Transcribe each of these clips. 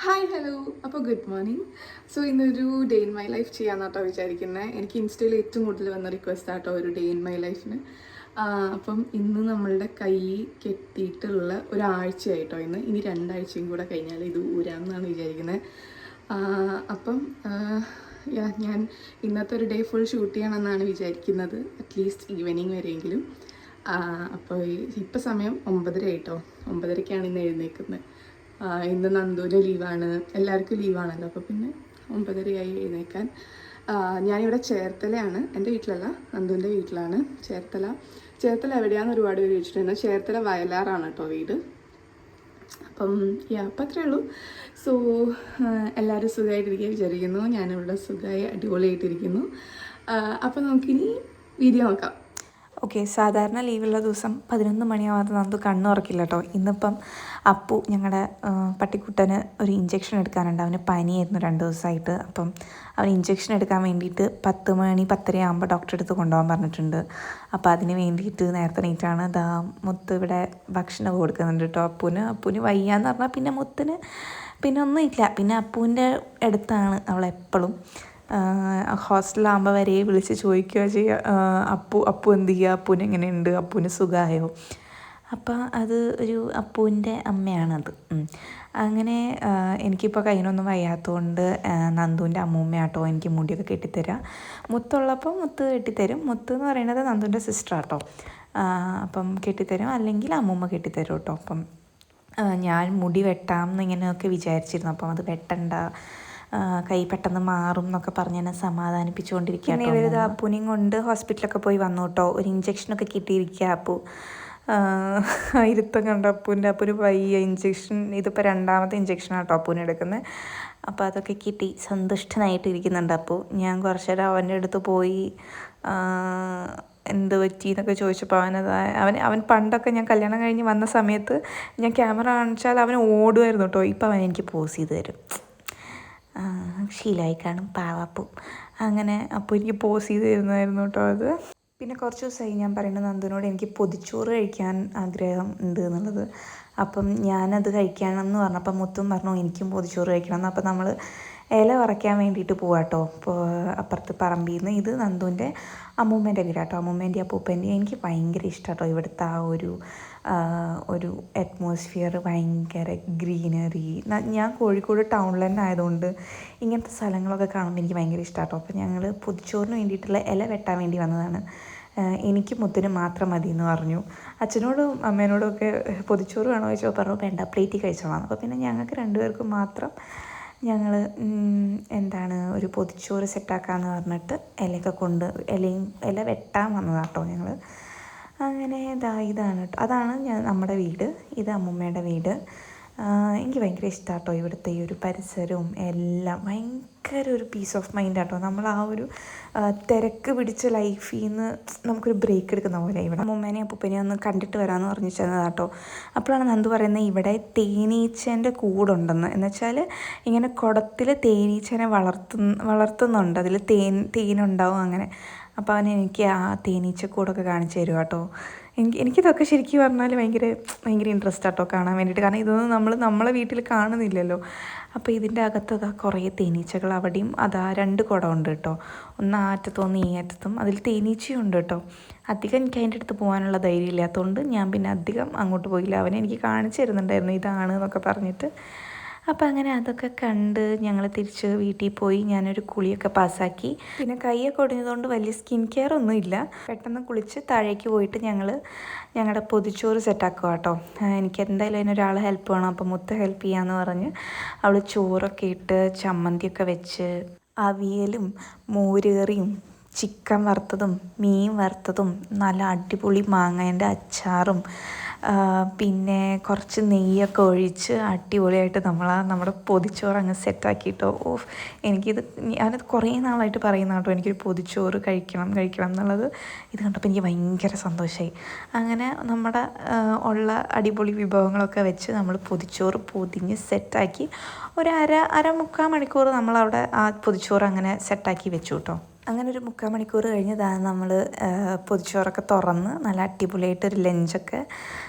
Hi hello അപ്പോൾ good morning. So ഇന്നൊരു day in my life ചെയ്യാമെന്നാട്ടോ വിചാരിക്കുന്നത്. എനിക്ക് ഇൻസ്റ്റയിൽ ഏറ്റവും കൂടുതൽ വന്ന റിക്വസ്റ്റ് ആട്ടോ ഒരു ഡേ ഇൻ മൈ ലൈഫിന്. അപ്പം ഇന്ന് നമ്മളുടെ കൈ കെട്ടിയിട്ടുള്ള ഒരാഴ്ചയായിട്ടോ ഇനി 2 ആഴ്ചയും കൂടെ കഴിഞ്ഞാൽ ഇത് ഊരാമെന്നാണ് വിചാരിക്കുന്നത്. അപ്പം ഞാൻ ഇന്നത്തെ ഒരു ഡേ ഫുൾ ഷൂട്ട് ചെയ്യണമെന്നാണ് വിചാരിക്കുന്നത്, അറ്റ്ലീസ്റ്റ് ഈവനിങ് വരെയെങ്കിലും. അപ്പോൾ ഇപ്പം സമയം 9:30 ആയിട്ടോ. 9:30ക്കാണ് ഇന്ന് എഴുന്നേൽക്കുന്നത്. ഇന്ന് നന്ദുവിന് ലീവാണ്, എല്ലാവർക്കും ലീവാണല്ലോ. അപ്പോൾ പിന്നെ 9:30 എഴുന്നേൽക്കാൻ. ഞാനിവിടെ ചേർത്തലയാണ്, എൻ്റെ വീട്ടിലല്ല നന്ദുവിൻ്റെ വീട്ടിലാണ്. ചേർത്തല എവിടെയാണെന്ന് ഒരുപാട് പേര് ചോദിച്ചിട്ടുണ്ട്. ചേർത്തല വയലാറാണ് കേട്ടോ വീട്. അപ്പം അപ്പം അത്രയേ ഉള്ളൂ. സോ എല്ലാവരും സുഖമായിട്ടിരിക്കുക വിചാരിക്കുന്നു. ഞാനിവിടെ സുഖമായി അടിപൊളിയായിട്ടിരിക്കുന്നു. അപ്പം നമുക്കിനി വീഡിയോ നോക്കാം. ഓക്കെ, സാധാരണ ലീവുള്ള ദിവസം 11 മണിയാവാതെ നന്ദു കണ്ണുറക്കില്ല കേട്ടോ. ഇന്നിപ്പം അപ്പു ഞങ്ങളുടെ പട്ടിക്കുട്ടന് ഒരു ഇഞ്ചക്ഷൻ എടുക്കാനുണ്ട്. അവന് പനിയായിരുന്നു 2 ദിവസമായിട്ട്. അപ്പം അവൻ ഇഞ്ചക്ഷൻ എടുക്കാൻ വേണ്ടിയിട്ട് 10 മണി 10:30 ആകുമ്പോൾ ഡോക്ടറെ അടുത്ത് കൊണ്ടുപോകാൻ പറഞ്ഞിട്ടുണ്ട്. അപ്പോൾ അതിന് വേണ്ടിയിട്ട് നേരത്തെ നീറ്റാണ്. മുത്ത് ഇവിടെ ഭക്ഷണം കൊടുക്കുന്നുണ്ട് കേട്ടോ. അപ്പുവിന് വയ്യാന്ന് പറഞ്ഞാൽ പിന്നെ മുത്തിന് പിന്നെ ഒന്നുമില്ല. പിന്നെ അപ്പുവിൻ്റെ അടുത്താണ് അവളെപ്പോഴും. ഹോസ്റ്റലിലാകുമ്പോൾ വരെ വിളിച്ച് ചോദിക്കുകയോ ചെയ്യുക, അപ്പു എന്ത് ചെയ്യുക, അപ്പൂന് എങ്ങനെയുണ്ട്, അപ്പൂന് സുഖമായോ. അപ്പം അത് ഒരു അപ്പൂവിൻ്റെ അമ്മയാണത്. അങ്ങനെ എനിക്കിപ്പോൾ കയ്യിനൊന്നും വയ്യാത്തതുകൊണ്ട് നന്ദുവിൻ്റെ അമ്മൂമ്മയാട്ടോ എനിക്ക് മുടിയൊക്കെ കെട്ടിത്തരാം. മുത്തുള്ളപ്പോൾ മുത്ത് കെട്ടിത്തരും. മുത്ത് എന്ന് പറയുന്നത് നന്ദുവിൻ്റെ സിസ്റ്ററാട്ടോ. അപ്പം കെട്ടിത്തരും, അല്ലെങ്കിൽ അമ്മൂമ്മ കെട്ടിത്തരും കേട്ടോ. അപ്പം ഞാൻ മുടി വെട്ടാം എന്നിങ്ങനെയൊക്കെ വിചാരിച്ചിരുന്നു. അപ്പം അത് വെട്ടണ്ട, കൈ പെട്ടെന്ന് മാറും എന്നൊക്കെ പറഞ്ഞ് എന്നെ സമാധാനിപ്പിച്ചുകൊണ്ടിരിക്കുക. പിന്നെ ഇവരിത് അപ്പൂനെയും കൊണ്ട് ഹോസ്പിറ്റലൊക്കെ പോയി വന്നു കേട്ടോ. ഒരു ഇഞ്ചക്ഷനൊക്കെ കിട്ടിയിരിക്കുക. അപ്പു ഇരുത്തം കണ്ട അപ്പൂന് വയ്യ. ഇഞ്ചക്ഷൻ ഇതിപ്പോൾ 2ാമത്തെ ഇഞ്ചക്ഷനാണ് കേട്ടോ അപ്പൂന് എടുക്കുന്നത്. അപ്പോൾ അതൊക്കെ കിട്ടി സന്തുഷ്ടനായിട്ട് ഇരിക്കുന്നുണ്ട് അപ്പു. ഞാൻ കുറച്ച് നേരം അവൻ്റെ അടുത്ത് പോയി എന്ത് പറ്റി എന്നൊക്കെ ചോദിച്ചപ്പോൾ അവൻ പണ്ടൊക്കെ ഞാൻ കല്യാണം കഴിഞ്ഞ് വന്ന സമയത്ത് ഞാൻ ക്യാമറ കാണിച്ചാൽ അവൻ ഓടുമായിരുന്നു കേട്ടോ. ഇപ്പം അവൻ എനിക്ക് പോസ് ചെയ്ത് തരും. ശീലമായി കാണും പാവാപ്പു. അങ്ങനെ അപ്പോൾ എനിക്ക് പോസ് ചെയ്ത് തരുന്നതായിരുന്നു കേട്ടോ അത്. പിന്നെ കുറച്ച് ദിവസമായി ഞാൻ പറയുന്നത് നന്ദുവിനോട് എനിക്ക് പൊതിച്ചോറ് കഴിക്കാൻ ആഗ്രഹം ഉണ്ട് എന്നുള്ളത്. അപ്പം ഞാനത് കഴിക്കണമെന്ന് പറഞ്ഞപ്പോൾ മുത്തും പറഞ്ഞു എനിക്കും പൊതിച്ചോറ് കഴിക്കണം എന്ന്. അപ്പം നമ്മൾ ഇല ഉറയ്ക്കാൻ വേണ്ടിയിട്ട് പോവാട്ടോ. ഇപ്പോൾ അപ്പുറത്ത് പറമ്പിൽ നിന്ന്. ഇത് നന്ദുവിൻ്റെ അമ്മൂമ്മേൻ്റെ വീടാട്ടോ. അമ്മൂമ്മേൻ്റെ അപ്പൂപ്പേൻ്റെ എനിക്ക് ഭയങ്കര ഇഷ്ടമാട്ടോ ഇവിടുത്തെ ആ ഒരു അറ്റ്മോസ്ഫിയർ. ഭയങ്കര ഗ്രീനറി. ഞാൻ കോഴിക്കോട് ടൗണിൽ തന്നെ ആയതുകൊണ്ട് ഇങ്ങനത്തെ സ്ഥലങ്ങളൊക്കെ കാണുമ്പോൾ എനിക്ക് ഭയങ്കര ഇഷ്ടമാട്ടോ. അപ്പോൾ ഞങ്ങൾ പൊതിച്ചോറിന് വേണ്ടിയിട്ടുള്ള ഇല വെട്ടാൻ വേണ്ടി വന്നതാണ്. എനിക്ക് മുത്തിന് മാത്രം മതി എന്ന് പറഞ്ഞു. അച്ഛനോടും അമ്മേനോടും ഒക്കെ പൊതിച്ചോറ് വേണോ ചോദിച്ചപ്പോൾ പറഞ്ഞു വേണ്ട, പ്ലേറ്റിൽ കഴിച്ചോളാം. അപ്പോൾ പിന്നെ ഞങ്ങൾക്ക് 2 പേർക്കും മാത്രം ഞങ്ങൾ ഒരു പൊതിച്ചോറ് സെറ്റാക്കാമെന്ന് പറഞ്ഞിട്ട് ഇല വെട്ടാൻ വന്നതാട്ടോ ഞങ്ങൾ. അങ്ങനെ ഇതാണ് കേട്ടോ, അതാണ് നമ്മുടെ വീട്. ഇത് അമ്മൂമ്മയുടെ വീട്. എനിക്ക് ഭയങ്കര ഇഷ്ടമാട്ടോ ഇവിടുത്തെ ഈ ഒരു പരിസരവും എല്ലാം. ഭയങ്കര ഒരു പീസ് ഓഫ് മൈൻഡ് ആട്ടോ. നമ്മൾ ആ ഒരു തിരക്ക് പിടിച്ച ലൈഫിൽ നിന്ന് നമുക്കൊരു ബ്രേക്ക് എടുക്കുന്ന പോലെ. ഇവിടെ അമ്മൂമ്മേനെയും അപ്പൂപ്പനെയും ഒന്ന് കണ്ടിട്ട് വരാമെന്ന് പറഞ്ഞു ചെന്നതാട്ടോ. അപ്പോഴാണ് നന്ദു പറയുന്നത് ഇവിടെ തേനീച്ചേൻ്റെ കൂടുണ്ടെന്ന്. എന്നുവെച്ചാൽ ഇങ്ങനെ കുടത്തിൽ തേനീച്ചേനെ വളർത്തുന്നുണ്ട്. അതിൽ തേനുണ്ടാവും അങ്ങനെ. അപ്പോൾ എനിക്ക് ആ തേനീച്ചക്കൂടൊക്കെ കാണിച്ചു തരും കേട്ടോ. എനിക്കിതൊക്കെ ശരിക്കും പറഞ്ഞാൽ ഭയങ്കര ഇൻട്രസ്റ്റ് ആട്ടോ കാണാൻ വേണ്ടിയിട്ട്. കാരണം ഇതൊന്നും നമ്മളെ വീട്ടിൽ കാണുന്നില്ലല്ലോ. അപ്പോൾ ഇതിൻ്റെ അകത്ത് കുറേ തേനീച്ചകൾ. അവിടെയും 2 കുടമുണ്ട് കേട്ടോ. ഒന്ന് ആ അറ്റത്തും ഒന്ന് ഈ അറ്റത്തും. അതിൽ തേനീച്ചയും ഉണ്ട് കേട്ടോ. അധികം എനിക്ക് അതിൻ്റെ അടുത്ത് പോകാനുള്ള ധൈര്യം ഇല്ലാത്തതുകൊണ്ട് ഞാൻ പിന്നെ അധികം അങ്ങോട്ട് പോയില്ല. അവനെ എനിക്ക് കാണിച്ചു തരുന്നുണ്ടായിരുന്നു ഇതാണ് എന്നൊക്കെ പറഞ്ഞിട്ട്. അപ്പോൾ അങ്ങനെ അതൊക്കെ കണ്ട് ഞങ്ങൾ തിരിച്ച് വീട്ടിൽ പോയി. ഞാനൊരു കുളിയൊക്കെ പാസ്സാക്കി. പിന്നെ കൈയൊക്കെ ഒടിഞ്ഞതുകൊണ്ട് വലിയ സ്കിൻ കെയർ ഒന്നും ഇല്ല. പെട്ടെന്ന് കുളിച്ച് താഴേക്ക് പോയിട്ട് ഞങ്ങളുടെ പൊതിച്ചോറ് സെറ്റാക്കുക കേട്ടോ. എനിക്ക് എന്തായാലും അതിനൊരാൾ ഹെൽപ്പ് വേണം. അപ്പോൾ മുത്ത് ഹെൽപ്പ് ചെയ്യാമെന്ന് പറഞ്ഞ് അവൾ ചോറൊക്കെ ഇട്ട് ചമ്മന്തിയൊക്കെ വെച്ച് അവിയലും മോരുകറിയും ചിക്കൻ വറുത്തതും മീൻ വറുത്തതും നല്ല അടിപൊളി മാങ്ങേൻ്റെ അച്ചാറും പിന്നെ കുറച്ച് നെയ്യൊക്കെ ഒഴിച്ച് അടിപൊളിയായിട്ട് നമ്മുടെ പൊതിച്ചോറ് അങ്ങ് സെറ്റാക്കിയിട്ടോ. ഞാനത് കുറേ നാളായിട്ട് പറയുന്ന കേട്ടോ എനിക്കൊരു പൊതിച്ചോറ് കഴിക്കണം എന്നുള്ളത്. ഇത് കണ്ടപ്പോൾ എനിക്ക് ഭയങ്കര സന്തോഷമായി. അങ്ങനെ നമ്മുടെ ഉള്ള അടിപൊളി വിഭവങ്ങളൊക്കെ വെച്ച് നമ്മൾ പൊതിച്ചോറ് പൊതിഞ്ഞ് സെറ്റാക്കി ഒരു അരമുക്കാൽ മണിക്കൂർ നമ്മളവിടെ ആ പൊതിച്ചോറ് അങ്ങനെ സെറ്റാക്കി വെച്ചു കേട്ടോ. അങ്ങനെ ഒരു 3/4 മണിക്കൂർ കഴിഞ്ഞതാണ് നമ്മൾ പൊതിച്ചോറൊക്കെ തുറന്ന് നല്ല അടിപൊളിയായിട്ടൊരു ലഞ്ചൊക്കെ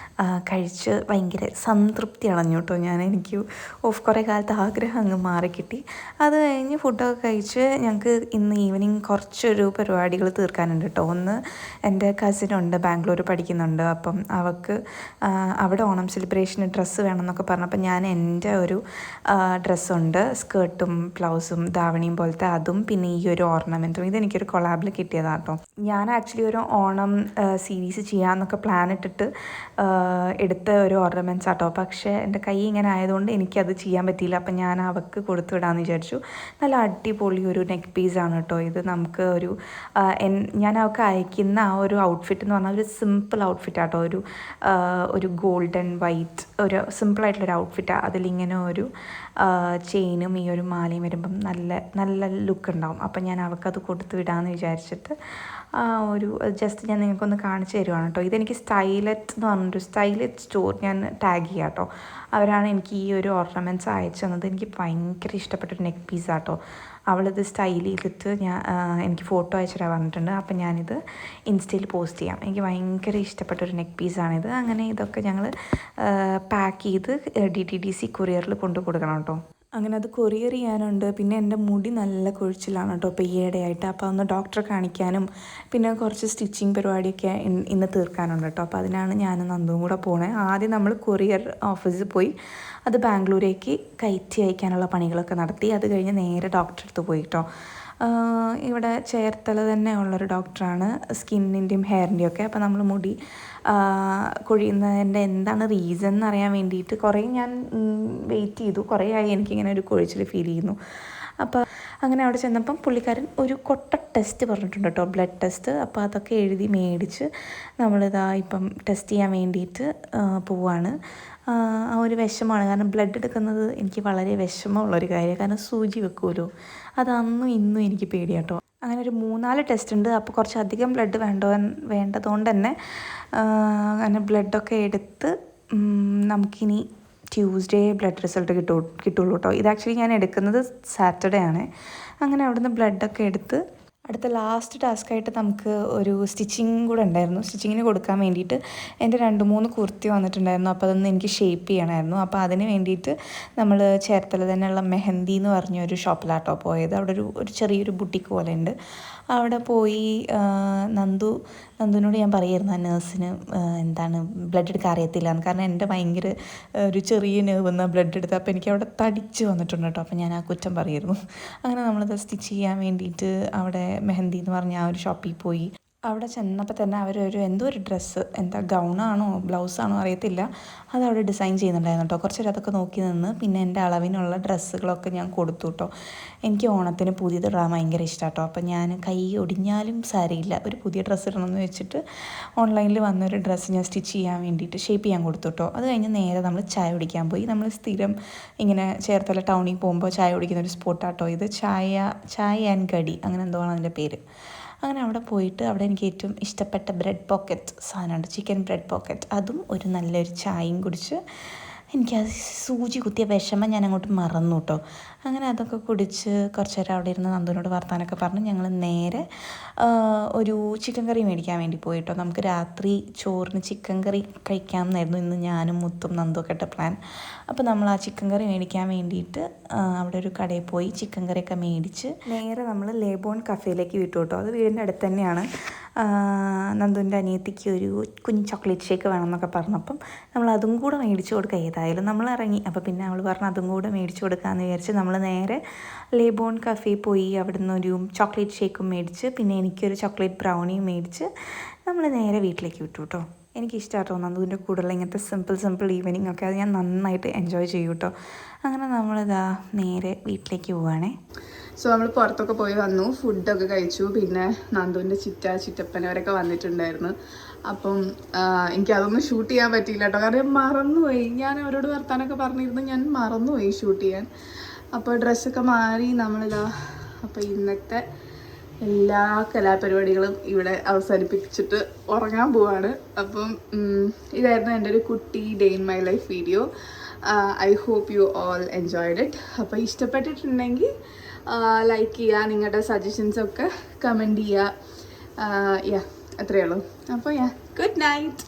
കഴിച്ച് ഭയങ്കര സംതൃപ്തി അടഞ്ഞു കേട്ടോ എനിക്ക് കുറേ കാലത്ത് ആഗ്രഹം അങ്ങ് മാറിക്കിട്ടി. അത് കഴിഞ്ഞ് ഫുഡൊക്കെ കഴിച്ച് ഞങ്ങൾക്ക് ഇന്ന് ഈവനിങ് കുറച്ചൊരു പരിപാടികൾ തീർക്കാനുണ്ട് കേട്ടോ. ഒന്ന് എൻ്റെ കസിനുണ്ട്, ബാംഗ്ലൂർ പഠിക്കുന്നുണ്ട്. അപ്പം അവൾക്ക് അവിടെ ഓണം സെലിബ്രേഷന് ഡ്രസ്സ് വേണമെന്നൊക്കെ പറഞ്ഞപ്പോൾ ഞാൻ എൻ്റെ ഒരു ഡ്രസ്സുണ്ട്, സ്കേർട്ടും ബ്ലൗസും ധാവണിയും പോലത്തെ, അതും പിന്നെ ഈ ഒരു ഓർണമെൻറ്റും, ഇതെനിക്കൊരു കൊളാബിൽ കിട്ടിയതാണ് കേട്ടോ. ഞാൻ ആക്ച്വലി ഒരു ഓണം സീരീസ് ചെയ്യാമെന്നൊക്കെ പ്ലാൻ ഇട്ടിട്ട് എടുത്ത ഒരു ഓർണമെൻറ്റ്സ് ആട്ടോ. പക്ഷേ എൻ്റെ കൈ ഇങ്ങനെ ആയതുകൊണ്ട് എനിക്കത് ചെയ്യാൻ പറ്റിയില്ല. അപ്പം ഞാൻ അവൾക്ക് കൊടുത്തു വിടാമെന്ന് വിചാരിച്ചു. നല്ല അടിപൊളി ഒരു നെക്ക് പീസാണ് കേട്ടോ ഇത്. നമുക്ക് ഞാൻ അവൾക്ക് അയക്കുന്ന ആ ഒരു ഔട്ട്ഫിറ്റ് എന്ന് പറഞ്ഞാൽ ഒരു സിമ്പിൾ ഔട്ട്ഫിറ്റ് ആട്ടോ. ഒരു ഗോൾഡൻ വൈറ്റ് ഒരു സിമ്പിളായിട്ടുള്ളൊരു ഔട്ട്ഫിറ്റാണ്. അതിലിങ്ങനെ ഒരു ചെയിനും ഈ ഒരു മാലയും വരുമ്പം നല്ല ലുക്ക് ഉണ്ടാവും. അപ്പം ഞാൻ അവൾക്കത് കൊടുത്തു വിടാമെന്ന് വിചാരിച്ചിട്ട് ജസ്റ്റ് ഞാൻ നിങ്ങൾക്കൊന്ന് കാണിച്ചു തരുവാണ് കേട്ടോ. ഇതെനിക്ക് സ്റ്റൈലറ്റ് എന്ന് പറഞ്ഞൊരു സ്റ്റൈലറ്റ് സ്റ്റോർ ഞാൻ ടാഗ് ചെയ്യാം കേട്ടോ. അവരാണ് എനിക്ക് ഈ ഒരു ഓർണമെൻറ്റ്സ് അയച്ചു തന്നത്. എനിക്ക് ഭയങ്കര ഇഷ്ടപ്പെട്ടൊരു നെക്ക് പീസാട്ടോ. അവളിത് സ്റ്റൈൽ ചെയ്തിട്ട് എനിക്ക് ഫോട്ടോ അയച്ചിടാൻ പറഞ്ഞിട്ടുണ്ട്. അപ്പം ഞാനിത് ഇൻസ്റ്റയിൽ പോസ്റ്റ് ചെയ്യാം. എനിക്ക് ഭയങ്കര ഇഷ്ടപ്പെട്ടൊരു നെക്ക് പീസാണിത്. അങ്ങനെ ഇതൊക്കെ ഞങ്ങൾ പാക്ക് ചെയ്ത് DTDC കൊറിയറിൽ കൊണ്ടു കൊടുക്കണം കേട്ടോ. അങ്ങനെ അത് കൊറിയർ ചെയ്യാനുണ്ട്. പിന്നെ എൻ്റെ മുടി നല്ല കൊഴിച്ചിലാണ് കേട്ടോ ഇപ്പോൾ ഈയിടെയായിട്ട്. അപ്പോൾ ഒന്ന് ഡോക്ടറെ കാണിക്കാനും പിന്നെ കുറച്ച് സ്റ്റിച്ചിങ് പരിപാടിയൊക്കെ ഇന്ന് തീർക്കാനുണ്ട് കേട്ടോ. അപ്പോൾ അതിനാണ് ഞാനും നന്ദുവും കൂടെ പോണേ. ആദ്യം നമ്മൾ കൊറിയർ ഓഫീസിൽ പോയി അത് ബാംഗ്ലൂരേക്ക് കയറ്റി അയക്കാനുള്ള പണികളൊക്കെ നടത്തി. അത് കഴിഞ്ഞ് നേരെ ഡോക്ടറെ അടുത്ത് പോയി കേട്ടോ. ഇവിടെ ചേർത്തല തന്നെ ഉള്ളൊരു ഡോക്ടറാണ്, സ്കിന്നിൻ്റെയും ഹെയറിൻ്റെയും ഒക്കെ. അപ്പോൾ നമ്മൾ മുടി കൊഴിയുന്നതിൻ്റെ എന്താണ് റീസൺ എന്നറിയാൻ വേണ്ടിയിട്ട് കുറേ ഞാൻ വെയിറ്റ് ചെയ്തു. കുറേ ആയി എനിക്കിങ്ങനെ ഒരു കൊഴിച്ചിൽ ഫീൽ ചെയ്യുന്നു. അപ്പോൾ അങ്ങനെ അവിടെ ചെന്നപ്പം പുള്ളിക്കാരൻ ഒരു കൊട്ട ടെസ്റ്റ് പറഞ്ഞിട്ടുണ്ട് കേട്ടോ, ബ്ലഡ് ടെസ്റ്റ്. അപ്പോൾ അതൊക്കെ എഴുതി മേടിച്ച് നമ്മളിതാ ഇപ്പം ടെസ്റ്റ് ചെയ്യാൻ വേണ്ടിയിട്ട് പോവാണ്. ആ ഒരു വിഷമമാണ്, കാരണം ബ്ലഡ് എടുക്കുന്നത് എനിക്ക് വളരെ വിഷമമുള്ളൊരു കാര്യമാണ്. കാരണം സൂചി വെക്കുമല്ലോ, അത് അന്നും ഇന്നും എനിക്ക് പേടിയാട്ടോ. അങ്ങനെ ഒരു 3-4 ടെസ്റ്റ് ഉണ്ട്. അപ്പോൾ കുറച്ചധികം ബ്ലഡ് വേണ്ടതുകൊണ്ട് തന്നെ അങ്ങനെ ബ്ലഡൊക്കെ എടുത്ത് നമുക്കിനി ട്യൂസ്ഡേ ബ്ലഡ് റിസൾട്ട് കിട്ടുള്ളൂ കേട്ടോ. ഇത് ആക്ച്വലി ഞാൻ എടുക്കുന്നത് സാറ്റർഡേ ആണ്. അങ്ങനെ അവിടുന്ന് ബ്ലഡൊക്കെ എടുത്ത് അടുത്ത ലാസ്റ്റ് ടാസ്ക്കായിട്ട് നമുക്ക് ഒരു സ്റ്റിച്ചിങ് കൂടെ ഉണ്ടായിരുന്നു. സ്റ്റിച്ചിങ്ങിന് കൊടുക്കാൻ വേണ്ടിയിട്ട് എൻ്റെ 2-3 കുർത്തി വന്നിട്ടുണ്ടായിരുന്നു. അപ്പോൾ അതൊന്ന് എനിക്ക് ഷേപ്പ് ചെയ്യണമായിരുന്നു. അപ്പോൾ അതിന് വേണ്ടിയിട്ട് നമ്മൾ ചേർത്തല തന്നെയുള്ള മെഹന്തി എന്ന് പറഞ്ഞൊരു ഷോപ്പിലാട്ടോ പോയത്. അവിടെ ഒരു ചെറിയൊരു ബുട്ടിക്ക് പോലെ ഉണ്ട്. അവിടെ പോയി നന്ദുവിനോട് ഞാൻ പറയായിരുന്നു ആ നേഴ്സിന് എന്താണ് ബ്ലഡ് എടുക്കാൻ അറിയത്തില്ല എന്ന്. കാരണം എൻ്റെ ഭയങ്കര ഒരു ചെറിയ നെർവ് എന്നാൽ ബ്ലഡ് എടുത്ത് അപ്പോൾ എനിക്ക് അവിടെ തടിച്ച് വന്നിട്ടുണ്ട് കേട്ടോ. അപ്പോൾ ഞാൻ ആ കുറ്റം പറയായിരുന്നു. അങ്ങനെ നമ്മളത് സ്റ്റിച്ച് ചെയ്യാൻ വേണ്ടിയിട്ട് അവിടെ മെഹന്തി എന്ന് പറഞ്ഞ ആ ഒരു ഷോപ്പിൽ പോയി. അവിടെ ചെന്നപ്പോൾ തന്നെ എന്തോ ഒരു ഡ്രസ്സ്, എന്താ ഗൗണാണോ ബ്ലൗസാണോ അറിയത്തില്ല, അതവിടെ ഡിസൈൻ ചെയ്യുന്നുണ്ടായിരുന്നു കേട്ടോ. കുറച്ച് അതൊക്കെ നോക്കി നിന്ന് പിന്നെ എൻ്റെ അളവിനുള്ള ഡ്രസ്സുകളൊക്കെ ഞാൻ കൊടുത്തു കേട്ടോ. എനിക്ക് ഓണത്തിന് പുതിയതിടാൻ ഭയങ്കര ഇഷ്ടമാണ് കേട്ടോ. അപ്പോൾ ഞാൻ കൈ ഒടിഞ്ഞാലും സാരമില്ല, ഒരു പുതിയ ഡ്രസ്സ് ഇടണമെന്ന് വെച്ചിട്ട് ഓൺലൈനിൽ വന്നൊരു ഡ്രസ്സ് ഞാൻ സ്റ്റിച്ച് ചെയ്യാൻ വേണ്ടിയിട്ട് ഷേപ്പ് ചെയ്യാൻ കൊടുത്തു കേട്ടോ. അത് കഴിഞ്ഞ് നേരെ നമ്മൾ ചായ കുടിക്കാൻ പോയി. നമ്മൾ സ്ഥിരം ഇങ്ങനെ ചേർത്തല ടൗണിൽ പോകുമ്പോൾ ചായ കുടിക്കുന്ന ഒരു സ്പോട്ടാട്ടോ ഇത്. ചായ ആൻഡ് കടി അങ്ങനെ എന്തോ ആണ് അതിൻ്റെ പേര്. അങ്ങനെ അവിടെ പോയിട്ട് അവിടെ എനിക്ക് ഏറ്റവും ഇഷ്ടപ്പെട്ട ബ്രെഡ് പോക്കറ്റ് സാധനമുണ്ട്, ചിക്കൻ ബ്രെഡ് പോക്കറ്റ്. അതും ഒരു നല്ലൊരു ചായയും കുടിച്ച് എനിക്കത് സൂചി കുത്തിയ വിഷമം ഞാൻ അങ്ങോട്ട് മറന്നു കേട്ടോ. അങ്ങനെ അതൊക്കെ കുടിച്ച് കുറച്ച് നേരം അവിടെ ഇരുന്ന് നന്ദുവിനോട് വർത്താനൊക്കെ പറഞ്ഞ് ഞങ്ങൾ നേരെ ഒരു ചിക്കൻ കറി മേടിക്കാൻ വേണ്ടി പോയി കേട്ടോ. നമുക്ക് രാത്രി ചോറിന് ചിക്കൻ കറി കഴിക്കാമെന്നായിരുന്നു ഇന്ന് ഞാനും മുത്തും നന്ദുവൊക്കെ ഇട്ട പ്ലാൻ. അപ്പോൾ നമ്മൾ ആ ചിക്കൻ കറി മേടിക്കാൻ വേണ്ടിയിട്ട് അവിടെ ഒരു കടയിൽ പോയി ചിക്കൻ കറിയൊക്കെ മേടിച്ച് നേരെ നമ്മൾ ലേബോൺ കഫേയിലേക്ക് വിട്ടു കേട്ടോ. അത് വീടിൻ്റെ അടുത്ത് തന്നെയാണ്. നന്ദുവിൻ്റെ അനിയത്തിക്ക് ഒരു കുഞ്ഞ് ചോക്ലേറ്റ് ഷേക്ക് വേണമെന്നൊക്കെ പറഞ്ഞപ്പം നമ്മൾ അതും കൂടെ മേടിച്ചു കൊടുക്കുക. ഏതായാലും നമ്മൾ ഇറങ്ങി. അപ്പോൾ പിന്നെ അവൾ പറഞ്ഞു അതും കൂടെ മേടിച്ചു കൊടുക്കാമെന്ന് വിചാരിച്ച് നമ്മൾ നേരെ ലേബോൺ കഫേ പോയി. അവിടെ നിന്ന് ഒരു ചോക്ലേറ്റ് ഷേക്കും മേടിച്ച് പിന്നെ എനിക്കൊരു ചോക്ലേറ്റ് ബ്രൗണിയും മേടിച്ച് നമ്മൾ നേരെ വീട്ടിലേക്ക് വിട്ടു കേട്ടോ. എനിക്കിഷ്ടമായിട്ടോ നന്ദുവിൻ്റെ കൂടെയുള്ള ഇങ്ങനത്തെ സിമ്പിൾ ഈവനിങ് ഒക്കെ, അത് ഞാൻ നന്നായിട്ട് എൻജോയ് ചെയ്യും കേട്ടോ. അങ്ങനെ നമ്മളിതാ നേരെ വീട്ടിലേക്ക് പോവുകയാണേ. സോ നമ്മൾ പുറത്തൊക്കെ പോയി വന്നു, ഫുഡൊക്കെ കഴിച്ചു. പിന്നെ നന്ദുവിൻ്റെ ചിറ്റപ്പനവരൊക്കെ വന്നിട്ടുണ്ടായിരുന്നു. അപ്പം എനിക്കതൊന്നും ഷൂട്ട് ചെയ്യാൻ പറ്റിയില്ല കേട്ടോ, കാരണം മറന്നുപോയി. ഞാൻ അവരോട് വർത്താനൊക്കെ പറഞ്ഞിരുന്നു, ഞാൻ മറന്നുപോയി ഷൂട്ട് ചെയ്യാൻ. അപ്പോൾ ഡ്രസ്സൊക്കെ മാറി നമ്മളിതാ അപ്പോൾ ഇന്നത്തെ എല്ലാ കലാപരിപാടികളും ഇവിടെ അവസാനിപ്പിച്ചിട്ട് ഉറങ്ങാൻ പോവാണ്. അപ്പം ഇതായിരുന്നു എൻ്റെ ഒരു കുട്ടി day in my life video. I hope you all enjoyed it. അപ്പോൾ ഇഷ്ടപ്പെട്ടിട്ടുണ്ടെങ്കിൽ ലൈക്ക് ചെയ്യുക, നിങ്ങളുടെ സജഷൻസൊക്കെ കമൻറ്റ് ചെയ്യുക. അത്രയേ ഉള്ളൂ. അപ്പോൾ ഗുഡ് നൈറ്റ്.